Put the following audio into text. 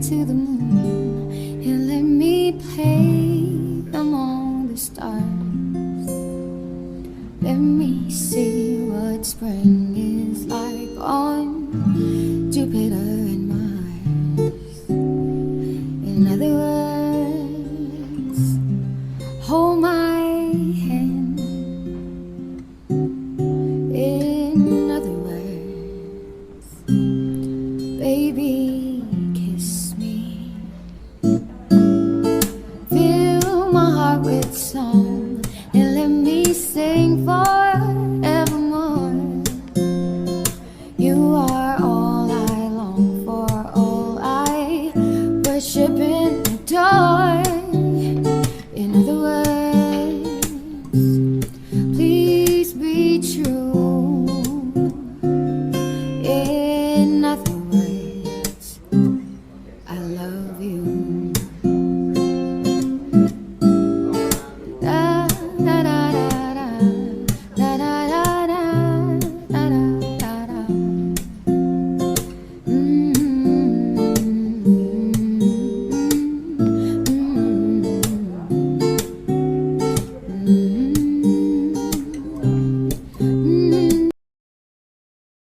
to the moon and let me play among the stars. Let me see what spring is like on Jupiter and Mars. In other words, hold my hand. In other words, baby,